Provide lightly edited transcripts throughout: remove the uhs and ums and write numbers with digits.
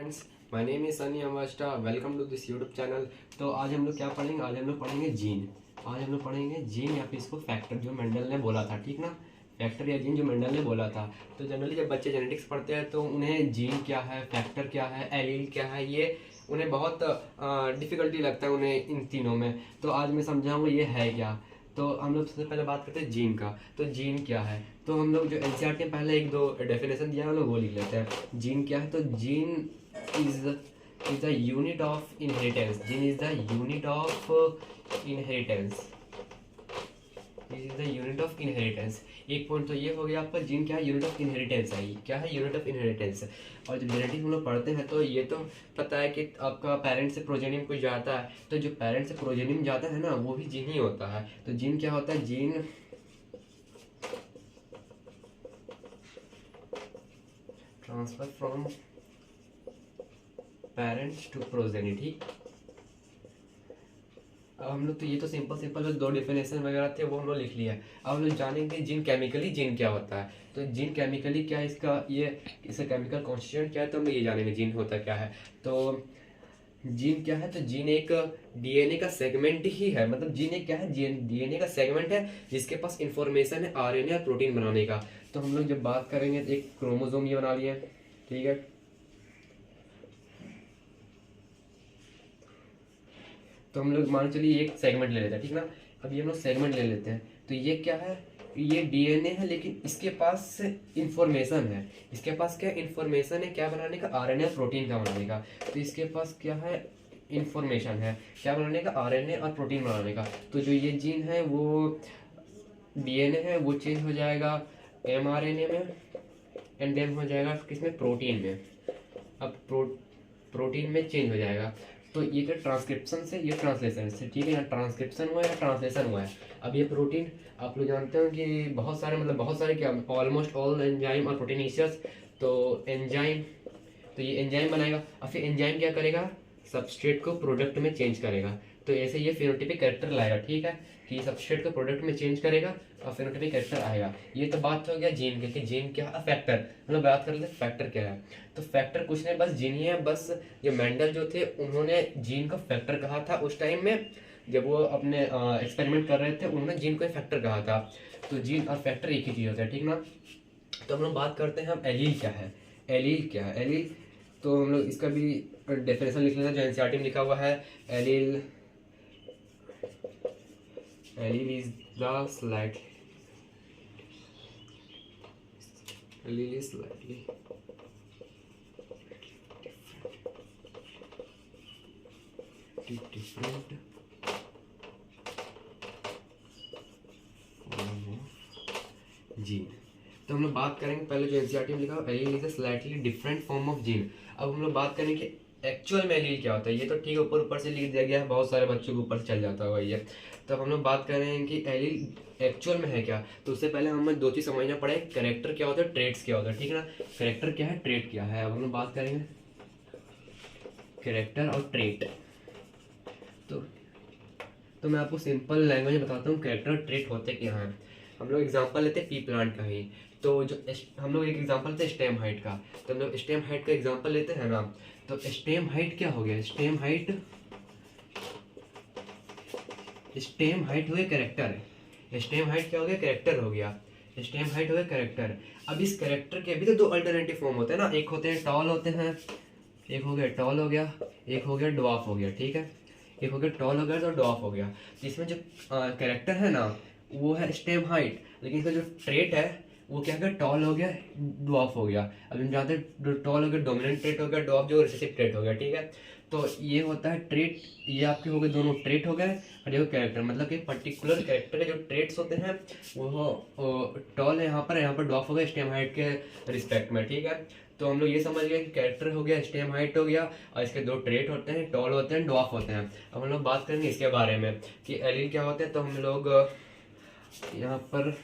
Friends, my name is Sunny अमस्टा। Welcome to this YouTube channel. तो आज हम लोग क्या पढ़ेंगे? आज हम लोग पढ़ेंगे जीन। आज हम लोग पढ़ेंगे जीन या फिर इसको फैक्टर, जो मेंडल ने बोला था, ठीक ना। फैक्टर या जीन जो मेंडल ने बोला था। तो जनरली जब बच्चे जेनेटिक्स पढ़ते हैं तो उन्हें जीन क्या है, फैक्टर क्या है, एलील क्या है, ये उन्हें बहुत डिफिकल्टी लगता है उन्हें इन तीनों में। तो आज मैं समझाऊंगा ये है क्या। तो हम लोग सबसे पहले बात करते हैं जीन का। तो जीन क्या है? तो हम लोग जो एनसीईआरटी में पहले एक दो डेफिनेशन दिया है हम लोग वो लिख लेते हैं। जीन क्या है? तो gene is the unit of inheritance. Gene is the unit of inheritance. This is the unit of inheritance. एक पॉइंट तो ये हो गया आपका, जीन क्या है? यूनिट ऑफ इनहेरिटेंस है। क्या है? Unit of inheritance. और जब जेनेटिक्स हम लोग पढ़ते हैं तो ये तो पता है कि आपका पेरेंट से प्रोजेनिम कुछ जाता है, तो जो पेरेंट से प्रोजेनिम जाता है ना वो भी जीन ही होता है। तो जीन क्या होता है? Gene transfer from parents to progeny, ठीक। अब हम लोग तो ये तो सिंपल जो दो डेफिनेशन वगैरह थे वो हम लोग लिख लिया है। अब हम लोग जानेंगे जीन केमिकली जीन क्या होता है। तो जीन केमिकली क्या है, इसका केमिकल कॉन्स्टिट्यूएंट क्या है, तो हम लोग ये जानेंगे जीन होता क्या है। तो जीन क्या है? तो जीन एक डीएनए का सेगमेंट ही है। मतलब जीन एक क्या है? डीएनए का सेगमेंट है जिसके पास इंफॉर्मेशन है आरएनए और प्रोटीन बनाने का। तो हम लोग जब बात करेंगे तो एक क्रोमोसोम ये बना लिया, ठीक है। तो हम लोग मान चलिए एक सेगमेंट ले लेते हैं, ठीक ना। अब ये हम लोग सेगमेंट ले लेते हैं। तो ये क्या है? ये डीएनए है, लेकिन इसके पास इंफॉर्मेशन है। इसके पास क्या इंफॉर्मेशन है? क्या बनाने का? आरएनए प्रोटीन का बनाने का। तो इसके पास क्या है? इंफॉर्मेशन है क्या बनाने का? आरएनए और प्रोटीन बनाने का। तो जो ये जीन है वो डीएनए है वो चेंज हो जाएगा एमआरएनए में, एंड देन हो जाएगा किसमें? प्रोटीन में। अब प्रोटीन में चेंज हो जाएगा। तो ये क्या ट्रांसक्रिप्शन से, ये ट्रांसलेशन से, ठीक है। यहाँ ट्रांसक्रिप्शन हुआ है या ट्रांसलेशन हुआ है। अब ये प्रोटीन आप लोग जानते हो कि बहुत सारे क्या, ऑलमोस्ट ऑल एंजाइम और प्रोटीनेशियस। तो एंजाइम, तो ये एंजाइम बनाएगा और फिर एंजाइम क्या करेगा? सबस्ट्रेट को प्रोडक्ट में चेंज करेगा। तो ऐसे ये फेनोटाइपिक कैरेक्टर लाएगा, ठीक है, कि सबस्ट्रेट को प्रोडक्ट में चेंज करेगा और फेनोटाइपिक कैरेक्टर आएगा। ये तो बात हो गया जीन के, कि जीन क्या है? फैक्टर। मतलब बात कर लेते हैं फैक्टर क्या है। तो फैक्टर कुछ नहीं, बस जीन ही है। बस ये मेंडल जो थे उन्होंने जीन को फैक्टर कहा था उस टाइम में, जब वो अपने एक्सपेरिमेंट कर रहे थे उन्होंने जीन को फैक्टर कहा था। तो जीन और फैक्टर एक ही चीज़ होता है, ठीक ना। तो हम लोग बात करते हैं, हम एलील क्या है। एलील क्या है? एलील तो हम लोग इसका भी डेफिनेशन लिख लेते हैं जो एनसीईआरटी में लिखा हुआ है। Allele is the slightly different gene. तो हम लोग बात करेंगे पहले जो एनसीईआरटी में लिखा है, allele is a slightly different form of gene. अब हम लोग बात करेंगे कि एक्चुअल में एलील क्या होता है। ये तो ठीक है, ऊपर से लिख दिया गया है, बहुत सारे बच्चों के ऊपर चल जाता होगा ये। तो अब हम लोग बात कर रहे हैं कि एलील एक्चुअल में है क्या। तो उससे पहले हमें दो चीज़ समझना पड़े, कैरेक्टर क्या होता है, ट्रेट्स क्या होता है, ठीक है ना। कैरेक्टर क्या है, ट्रेट क्या है। अब हम लोग बात करेंगे कैरेक्टर और ट्रेट। तो मैं आपको सिंपल लैंग्वेज में बताता हूँ कैरेक्टर और ट्रेट होते क्या हैं। हम लोग एग्जांपल लेते हैं पी प्लांट का ही। तो जो हम लोग एक एग्जांपल लेते हैं स्टेम हाइट का। तो हम लोग स्टेम हाइट का एग्जांपल लेते हैं ना। तो स्टेम हाइट क्या हो गया? स्टेम हाइट हो गया कैरेक्टर। स्टेम हाइट क्या हो गया? कैरेक्टर हो गया। स्टेम हाइट हो गया कैरेक्टर। अब इस कैरेक्टर के भी तो दो अल्टरनेटिव फॉर्म होते हैं ना। एक होते हैं टॉल होते हैं, एक हो गया टॉल हो गया, एक हो गया ड्वार्फ हो गया, ठीक है। एक हो गया टॉल हो गया तो ड्वार्फ हो गया। तो इसमें जो कैरेक्टर है ना वो है स्टेम हाइट, लेकिन इसका जो ट्रेट है वो क्या है? टॉल हो गया, ड्वार्फ हो गया। अब हम जानते हैं टॉल हो गया डोमिनेंट ट्रेट हो गया, ड्वार्फ जो रिसेसिव ट्रेट हो गया, ठीक है। तो ये होता है ट्रेट, ये आपके हो गए दोनों ट्रेट हो गए। और ये कैरेक्टर, मतलब कि पर्टिकुलर कैरेक्टर के जो ट्रेट्स होते हैं वो टॉल है यहाँ पर ड्वार्फ हो गया स्टेम हाइट के रिस्पेक्ट में, ठीक है। तो हम लोग ये समझ गए कि कैरेक्टर हो गया, स्टेम हाइट हो गया, और इसके दो ट्रेट होते हैं, टॉल होते हैं, ड्वार्फ होते हैं। अब हम लोग बात करेंगे इसके बारे में कि एलील क्या होते हैं। तो हम लोग यहाँ पर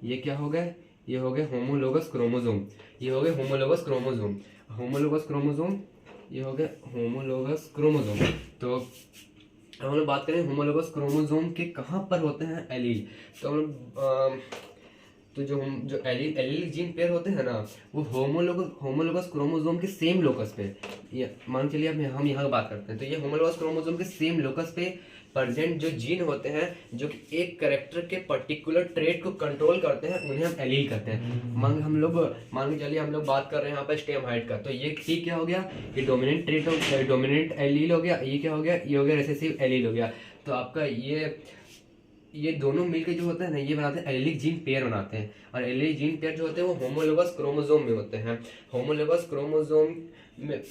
ये क्या हो गए? ये हो गए होमोलोगस क्रोमोसोम। ये हो गए होमोलोगस क्रोमोसोम, होमोलोगस क्रोमोसोम, ये हो गए होमोलोगस क्रोमोसोम। तो हम लोग बात करें होमोलोगस क्रोमोसोम के कहाँ पर होते हैं एलील। तो हम लोग तो जो हम जो एलील जीन पेयर होते हैं ना, वो होमोलोगस क्रोमोसोम के सेम लोकस पे, ये मान चलिए अब हम यहाँ बात करते हैं, तो ये होमोलोगस क्रोमोसोम के सेम लोकस पे प्रेजेंट जो जीन होते हैं जो कि एक कैरेक्टर के पर्टिकुलर ट्रेट को कंट्रोल करते हैं, उन्हें हम एलील कहते हैं। मान के चलिए हम लोग बात कर रहे हैं यहाँ पर स्टेम हाइट का, तो ये ठीक क्या हो गया, ये डोमिनेंट ट्रेट डोमिनेंट एलील हो गया, ये क्या हो गया, ये हो गया रिसेसिव एलील हो गया। तो आपका ये दोनों मिलकर जो होता है ना, ये बनाते हैं एलीलिक जीन पेयर बनाते हैं। और एलीलिक जीन पेयर जो होते हैं वो होमोलोगस क्रोमोसोम में होते हैं। होमोलोगस क्रोमोसोम में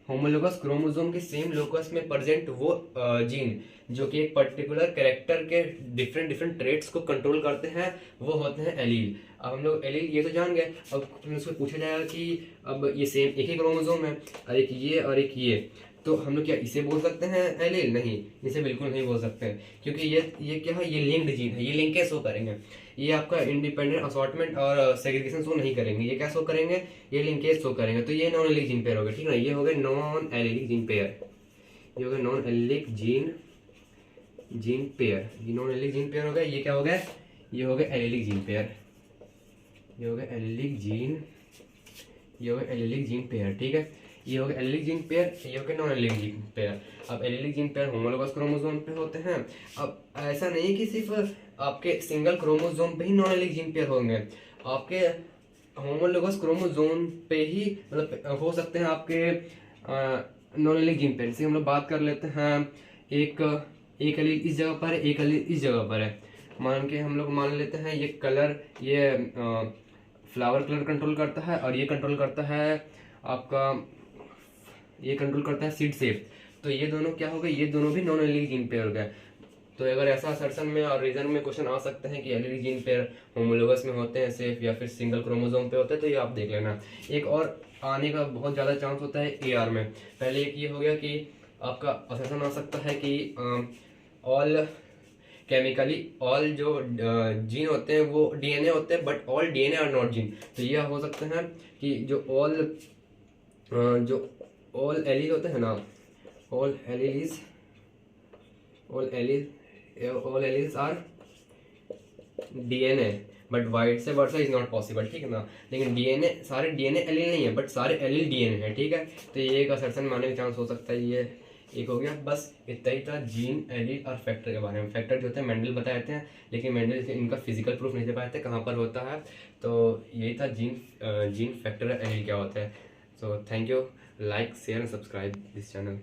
होमोलोगस क्रोमोसोम के सेम लोकस में प्रेजेंट वो जीन जो कि एक पर्टिकुलर कैरेक्टर के डिफरेंट ट्रेट्स को कंट्रोल करते हैं, वो होते हैं एलील। अब हम लोग एलील ये तो जान गए। अब उसको पूछा जाएगा कि अब ये सेम एक ही क्रोमोसोम है, और एक ये और एक ये, तो हम लोग क्या इसे बोल सकते हैं एलील? नहीं, इसे बिल्कुल नहीं बोल सकते, क्योंकि ये क्या है, ये लिंक्ड जीन है, ये लिंकेज शो करेंगे। ये आपका इंडिपेंडेंट असॉर्टमेंट और सेग्रीगेशन शो नहीं करेंगे, ये क्या शो करेंगे, ये लिंकेज शो करेंगे। तो ये नॉन एलिलिक जीन पेयर हो गया, ठीक है ना, ये हो गए नॉन एलिलिक जीन पेयर, ये हो गया नॉन एलिलिक जीन पेयर, ये नॉन एलिलिक जीन पेयर हो गया। ये क्या हो गया, ये हो गया एलिलिक जीन पेयर, ये हो गया एलिलिक जीन, ये हो गया एलिलिक जीन पेयर, ठीक है। ये हो गया एलिलिक जीन पेयर, ये हो गया नॉन एलिलिक जीन पेयर। अब allylic gene pair homologous chromosome पे होते हैं। अब ऐसा नहीं कि सिर्फ आपके सिंगल क्रोमोसोम पे ही नॉन एलिलिक जीन पेयर होंगे, आपके होमोलोगस क्रोमोसोम पे ही मतलब हो सकते हैं आपके नॉन एलिलिक जीन पेयर। जैसे हम लोग बात कर लेते हैं, एक एलील इस जगह पर है, एक एलील इस जगह पर है। हम लोग मान लेते हैं ये कलर, ये फ्लावर कलर कंट्रोल करता है, और ये कंट्रोल करता है आपका, ये कंट्रोल करता है सीड शेप। तो ये दोनों क्या हो गए, ये दोनों भी नॉन एलिलिक जीन पेयर हो गए। तो अगर ऐसा असर्शन में और रीजन में क्वेश्चन आ सकते हैं कि एलिलिक जीन पेयर होमोलोगस में होते हैं सिर्फ, या फिर सिंगल क्रोमोसोम पे होते हैं, तो ये आप देख लेना। एक और आने का बहुत ज़्यादा चांस होता है एआर में। पहले एक ये हो गया कि आपका असर्शन आ सकता है कि ऑल केमिकली ऑल जो जीन होते हैं वो डीएनए होते हैं, but all DNA are not gene. तो ये हो सकते हैं कि जो ऑल एलील होते हैं ना, all alleles are DNA, but vice versa is not possible, ठीक है ना। लेकिन डीएनए सारे डीएनए एलील नहीं है, बट सारे एलील डीएनए है, ठीक है। तो ये एक असर्शन मानने का चांस हो सकता है। ये एक हो गया, बस इतना ही था जीन, एलील और फैक्टर के बारे में। फैक्टर जो होते हैं मेंडल बताए थे, लेकिन मेंडल इनका फिजिकल प्रूफ नहीं दे पाए थे कहाँ पर होता है। तो यही था जीन, फैक्टर, एलील क्या होता है। So thank you, like share and subscribe this channel.